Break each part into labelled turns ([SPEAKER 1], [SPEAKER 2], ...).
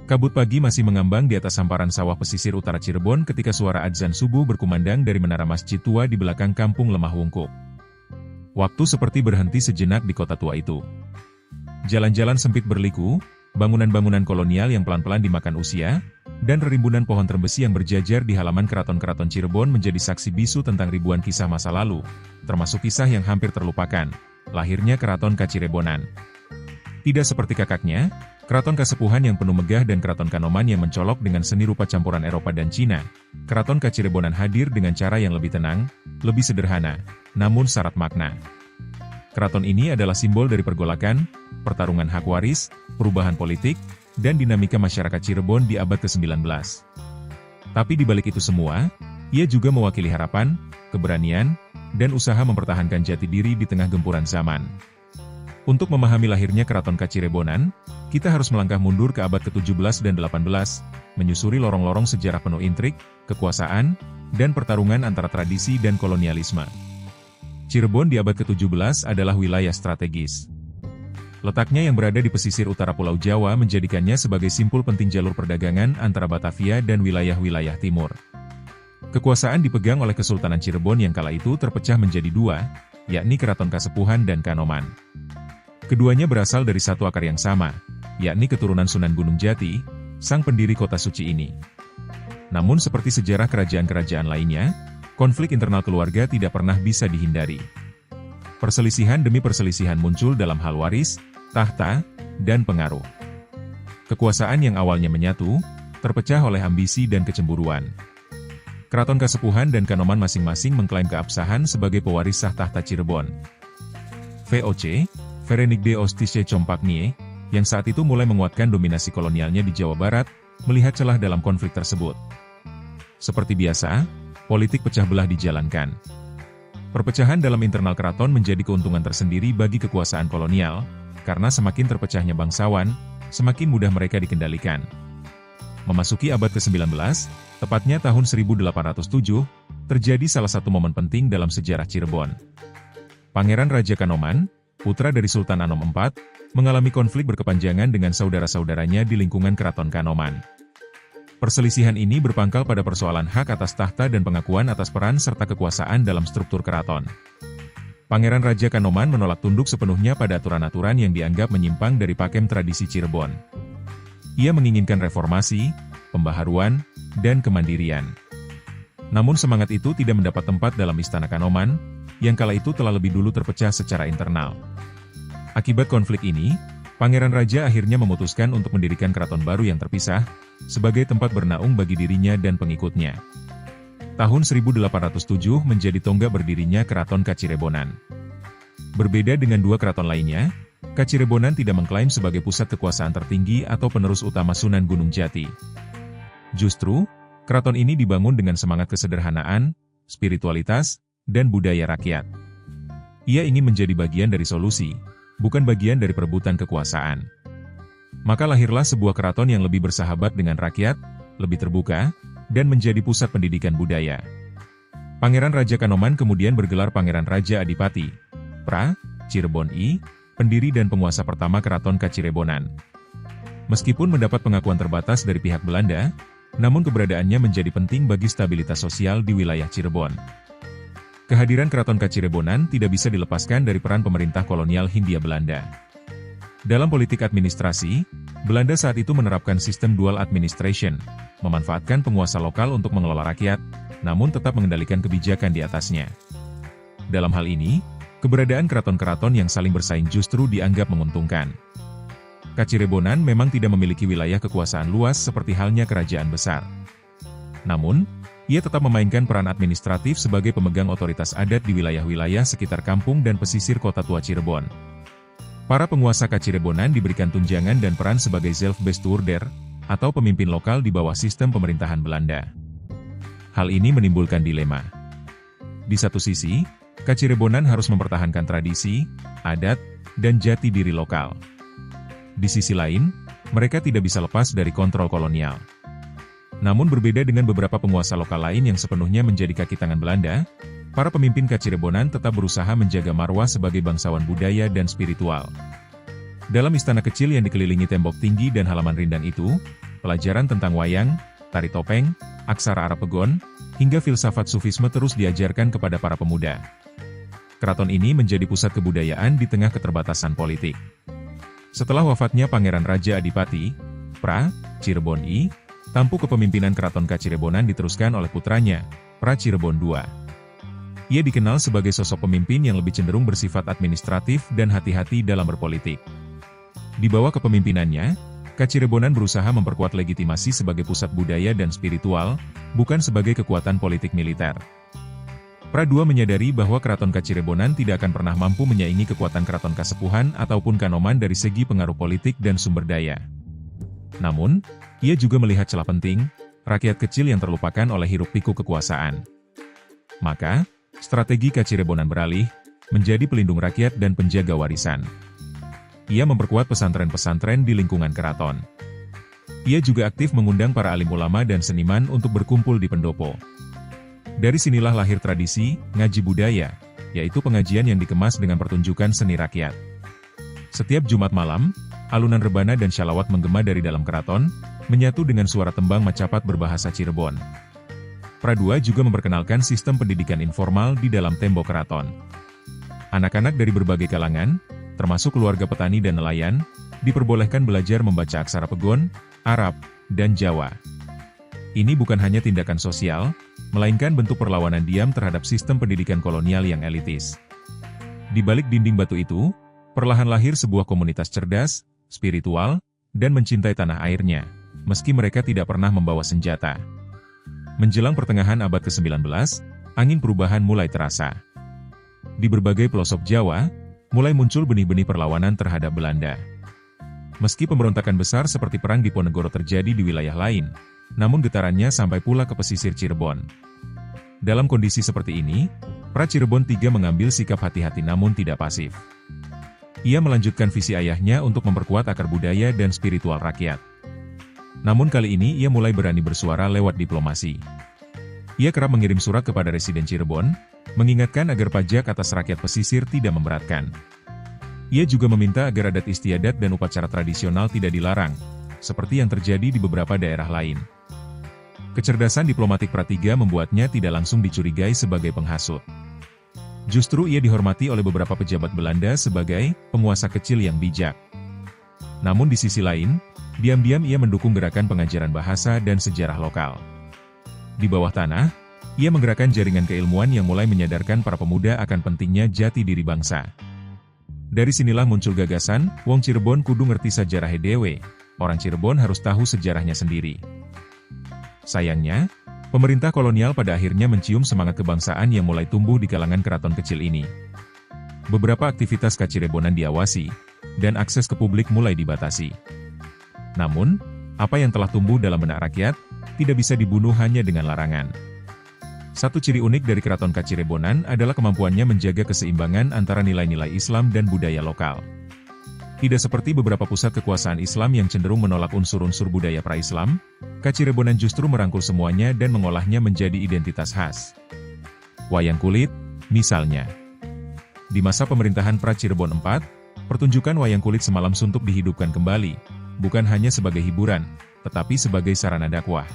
[SPEAKER 1] Kabut pagi masih mengambang di atas hamparan sawah pesisir utara Cirebon ketika suara adzan subuh berkumandang dari menara masjid tua di belakang kampung Lemah Wungkuk. Waktu seperti berhenti sejenak di kota tua itu. Jalan-jalan sempit berliku, bangunan-bangunan kolonial yang pelan-pelan dimakan usia, dan rimbunan pohon terbesi yang berjajar di halaman keraton-keraton Cirebon menjadi saksi bisu tentang ribuan kisah masa lalu, termasuk kisah yang hampir terlupakan, lahirnya Keraton Kacirebonan. Tidak seperti kakaknya, Keraton Kasepuhan yang penuh megah dan Keraton Kanoman yang mencolok dengan seni rupa campuran Eropa dan Cina, Keraton Kacirebonan hadir dengan cara yang lebih tenang, lebih sederhana, namun syarat makna. Keraton ini adalah simbol dari pergolakan, pertarungan hak waris, perubahan politik, dan dinamika masyarakat Cirebon di abad ke-19. Tapi di balik itu semua, ia juga mewakili harapan, keberanian, dan usaha mempertahankan jati diri di tengah gempuran zaman. Untuk memahami lahirnya Keraton Kacirebonan, kita harus melangkah mundur ke abad ke-17 dan 18, menyusuri lorong-lorong sejarah penuh intrik, kekuasaan, dan pertarungan antara tradisi dan kolonialisme. Cirebon di abad ke-17 adalah wilayah strategis. Letaknya yang berada di pesisir utara Pulau Jawa menjadikannya sebagai simpul penting jalur perdagangan antara Batavia dan wilayah-wilayah timur. Kekuasaan dipegang oleh Kesultanan Cirebon yang kala itu terpecah menjadi dua, yakni Keraton Kasepuhan dan Kanoman. Keduanya berasal dari satu akar yang sama, yakni keturunan Sunan Gunung Jati, sang pendiri kota suci ini. Namun seperti sejarah kerajaan-kerajaan lainnya, konflik internal keluarga tidak pernah bisa dihindari. Perselisihan demi perselisihan muncul dalam hal waris, tahta, dan pengaruh. Kekuasaan yang awalnya menyatu, terpecah oleh ambisi dan kecemburuan. Keraton Kasepuhan dan Kanoman masing-masing mengklaim keabsahan sebagai pewaris sah tahta Cirebon. VOC, Verenigde Ostiche Compagnie, yang saat itu mulai menguatkan dominasi kolonialnya di Jawa Barat, melihat celah dalam konflik tersebut. Seperti biasa, politik pecah belah dijalankan. Perpecahan dalam internal keraton menjadi keuntungan tersendiri bagi kekuasaan kolonial, karena semakin terpecahnya bangsawan, semakin mudah mereka dikendalikan. Memasuki abad ke-19, tepatnya tahun 1807, terjadi salah satu momen penting dalam sejarah Cirebon. Pangeran Raja Kanoman, putra dari Sultan Anom IV, mengalami konflik berkepanjangan dengan saudara-saudaranya di lingkungan Keraton Kanoman. Perselisihan ini berpangkal pada persoalan hak atas tahta dan pengakuan atas peran serta kekuasaan dalam struktur keraton. Pangeran Raja Kanoman menolak tunduk sepenuhnya pada aturan-aturan yang dianggap menyimpang dari pakem tradisi Cirebon. Ia menginginkan reformasi, pembaharuan, dan kemandirian. Namun semangat itu tidak mendapat tempat dalam Istana Kanoman, yang kala itu telah lebih dulu terpecah secara internal. Akibat konflik ini, Pangeran Raja akhirnya memutuskan untuk mendirikan keraton baru yang terpisah, sebagai tempat bernaung bagi dirinya dan pengikutnya. Tahun 1807 menjadi tonggak berdirinya Keraton Kacirebonan. Berbeda dengan dua keraton lainnya, Kacirebonan tidak mengklaim sebagai pusat kekuasaan tertinggi atau penerus utama Sunan Gunung Jati. Justru, keraton ini dibangun dengan semangat kesederhanaan, spiritualitas, dan budaya rakyat. Ia ingin menjadi bagian dari solusi, bukan bagian dari perebutan kekuasaan. Maka lahirlah sebuah keraton yang lebih bersahabat dengan rakyat, lebih terbuka, dan menjadi pusat pendidikan budaya. Pangeran Raja Kanoman kemudian bergelar Pangeran Raja Adipati, Pra, Cirebon I, pendiri dan penguasa pertama Keraton Kacirebonan. Meskipun mendapat pengakuan terbatas dari pihak Belanda, namun keberadaannya menjadi penting bagi stabilitas sosial di wilayah Cirebon. Kehadiran Keraton Kacirebonan tidak bisa dilepaskan dari peran pemerintah kolonial Hindia Belanda. Dalam politik administrasi, Belanda saat itu menerapkan sistem dual administration, memanfaatkan penguasa lokal untuk mengelola rakyat, namun tetap mengendalikan kebijakan di atasnya. Dalam hal ini, keberadaan keraton-keraton yang saling bersaing justru dianggap menguntungkan. Kacirebonan memang tidak memiliki wilayah kekuasaan luas seperti halnya kerajaan besar. Namun, ia tetap memainkan peran administratif sebagai pemegang otoritas adat di wilayah-wilayah sekitar kampung dan pesisir kota tua Cirebon. Para penguasa Kacirebonan diberikan tunjangan dan peran sebagai zelfbestuurder, atau pemimpin lokal di bawah sistem pemerintahan Belanda. Hal ini menimbulkan dilema. Di satu sisi, Kacirebonan harus mempertahankan tradisi, adat, dan jati diri lokal. Di sisi lain, mereka tidak bisa lepas dari kontrol kolonial. Namun berbeda dengan beberapa penguasa lokal lain yang sepenuhnya menjadi kaki tangan Belanda, para pemimpin Kacirebonan tetap berusaha menjaga marwah sebagai bangsawan budaya dan spiritual. Dalam istana kecil yang dikelilingi tembok tinggi dan halaman rindang itu, pelajaran tentang wayang, tari topeng, aksara Arab Pegon, hingga filsafat sufisme terus diajarkan kepada para pemuda. Keraton ini menjadi pusat kebudayaan di tengah keterbatasan politik. Setelah wafatnya Pangeran Raja Adipati, Pra Cirebon I, tampuk kepemimpinan Keraton Kacirebonan diteruskan oleh putranya, Pra Cirebon II. Ia dikenal sebagai sosok pemimpin yang lebih cenderung bersifat administratif dan hati-hati dalam berpolitik. Di bawah kepemimpinannya, Kacirebonan berusaha memperkuat legitimasi sebagai pusat budaya dan spiritual, bukan sebagai kekuatan politik militer. Pra II menyadari bahwa Keraton Kacirebonan tidak akan pernah mampu menyaingi kekuatan Keraton Kasepuhan ataupun Kanoman dari segi pengaruh politik dan sumber daya. Namun, ia juga melihat celah penting, rakyat kecil yang terlupakan oleh hiruk-pikuk kekuasaan. Maka, strategi Kacirebonan beralih, menjadi pelindung rakyat dan penjaga warisan. Ia memperkuat pesantren-pesantren di lingkungan keraton. Ia juga aktif mengundang para alim ulama dan seniman untuk berkumpul di pendopo. Dari sinilah lahir tradisi, ngaji budaya, yaitu pengajian yang dikemas dengan pertunjukan seni rakyat. Setiap Jumat malam, alunan rebana dan syalawat menggema dari dalam keraton, menyatu dengan suara tembang macapat berbahasa Cirebon. Pra II juga memperkenalkan sistem pendidikan informal di dalam tembok keraton. Anak-anak dari berbagai kalangan, termasuk keluarga petani dan nelayan, diperbolehkan belajar membaca aksara Pegon, Arab, dan Jawa. Ini bukan hanya tindakan sosial, melainkan bentuk perlawanan diam terhadap sistem pendidikan kolonial yang elitis. Di balik dinding batu itu, perlahan lahir sebuah komunitas cerdas, spiritual, dan mencintai tanah airnya, meski mereka tidak pernah membawa senjata. Menjelang pertengahan abad ke-19, angin perubahan mulai terasa. Di berbagai pelosok Jawa, mulai muncul benih-benih perlawanan terhadap Belanda. Meski pemberontakan besar seperti Perang Diponegoro terjadi di wilayah lain, namun getarannya sampai pula ke pesisir Cirebon. Dalam kondisi seperti ini, Pra Cirebon III mengambil sikap hati-hati namun tidak pasif. Ia melanjutkan visi ayahnya untuk memperkuat akar budaya dan spiritual rakyat. Namun kali ini ia mulai berani bersuara lewat diplomasi. Ia kerap mengirim surat kepada Residen Cirebon, mengingatkan agar pajak atas rakyat pesisir tidak memberatkan. Ia juga meminta agar adat istiadat dan upacara tradisional tidak dilarang, seperti yang terjadi di beberapa daerah lain. Kecerdasan diplomatik Pra III membuatnya tidak langsung dicurigai sebagai penghasut. Justru ia dihormati oleh beberapa pejabat Belanda sebagai penguasa kecil yang bijak. Namun di sisi lain, diam-diam ia mendukung gerakan pengajaran bahasa dan sejarah lokal. Di bawah tanah, ia menggerakkan jaringan keilmuan yang mulai menyadarkan para pemuda akan pentingnya jati diri bangsa. Dari sinilah muncul gagasan, wong Cirebon kudu ngerti sajarah dewe, orang Cirebon harus tahu sejarahnya sendiri. Sayangnya, pemerintah kolonial pada akhirnya mencium semangat kebangsaan yang mulai tumbuh di kalangan keraton kecil ini. Beberapa aktivitas Kacirebonan diawasi, dan akses ke publik mulai dibatasi. Namun, apa yang telah tumbuh dalam benak rakyat, tidak bisa dibunuh hanya dengan larangan. Satu ciri unik dari Keraton Kacirebonan adalah kemampuannya menjaga keseimbangan antara nilai-nilai Islam dan budaya lokal. Tidak seperti beberapa pusat kekuasaan Islam yang cenderung menolak unsur-unsur budaya pra-Islam, Kacirebonan justru merangkul semuanya dan mengolahnya menjadi identitas khas. Wayang kulit, misalnya. Di masa pemerintahan Pra Cirebon IV, pertunjukan wayang kulit semalam suntuk dihidupkan kembali, bukan hanya sebagai hiburan, tetapi sebagai sarana dakwah.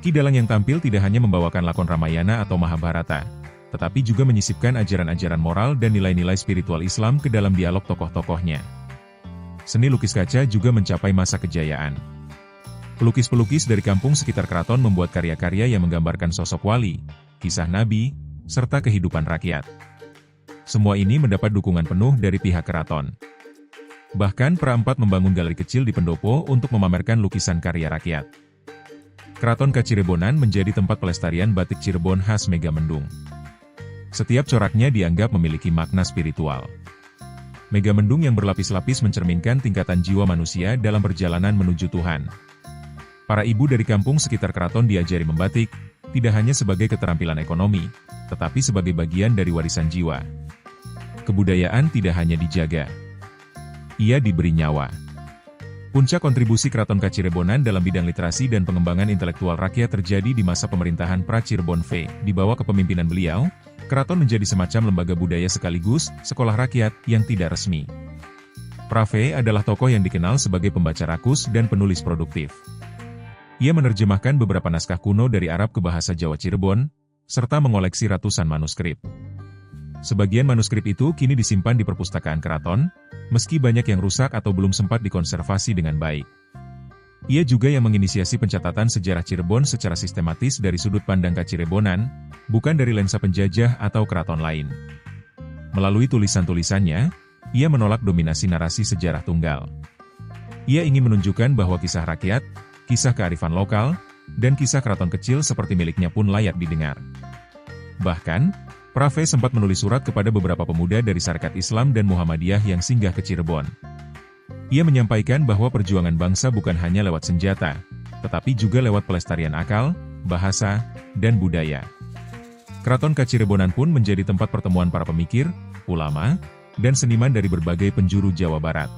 [SPEAKER 1] Ki Dalang yang tampil tidak hanya membawakan lakon Ramayana atau Mahabharata, tetapi juga menyisipkan ajaran-ajaran moral dan nilai-nilai spiritual Islam ke dalam dialog tokoh-tokohnya. Seni lukis kaca juga mencapai masa kejayaan. Pelukis-pelukis dari kampung sekitar keraton membuat karya-karya yang menggambarkan sosok wali, kisah nabi, serta kehidupan rakyat. Semua ini mendapat dukungan penuh dari pihak keraton. Bahkan Pra IV membangun galeri kecil di pendopo untuk memamerkan lukisan karya rakyat. Keraton Kacirebonan menjadi tempat pelestarian batik Cirebon khas Megamendung. Setiap coraknya dianggap memiliki makna spiritual. Megamendung yang berlapis-lapis mencerminkan tingkatan jiwa manusia dalam perjalanan menuju Tuhan. Para ibu dari kampung sekitar keraton diajari membatik, tidak hanya sebagai keterampilan ekonomi, tetapi sebagai bagian dari warisan jiwa. Kebudayaan tidak hanya dijaga, ia diberi nyawa. Puncak kontribusi Keraton Kacirebonan dalam bidang literasi dan pengembangan intelektual rakyat terjadi di masa pemerintahan Pra Cirebon V. Di bawah kepemimpinan beliau, keraton menjadi semacam lembaga budaya sekaligus sekolah rakyat yang tidak resmi. Pra V adalah tokoh yang dikenal sebagai pembaca rakus dan penulis produktif. Ia menerjemahkan beberapa naskah kuno dari Arab ke bahasa Jawa Cirebon, serta mengoleksi ratusan manuskrip. Sebagian manuskrip itu kini disimpan di perpustakaan keraton, meski banyak yang rusak atau belum sempat dikonservasi dengan baik. Ia juga yang menginisiasi pencatatan sejarah Cirebon secara sistematis dari sudut pandang Kacirebonan, bukan dari lensa penjajah atau keraton lain. Melalui tulisan-tulisannya, ia menolak dominasi narasi sejarah tunggal. Ia ingin menunjukkan bahwa kisah rakyat, kisah kearifan lokal, dan kisah keraton kecil seperti miliknya pun layak didengar. Bahkan, Prave sempat menulis surat kepada beberapa pemuda dari Sarekat Islam dan Muhammadiyah yang singgah ke Cirebon. Ia menyampaikan bahwa perjuangan bangsa bukan hanya lewat senjata, tetapi juga lewat pelestarian akal, bahasa, dan budaya. Keraton Kacirebonan pun menjadi tempat pertemuan para pemikir, ulama, dan seniman dari berbagai penjuru Jawa Barat.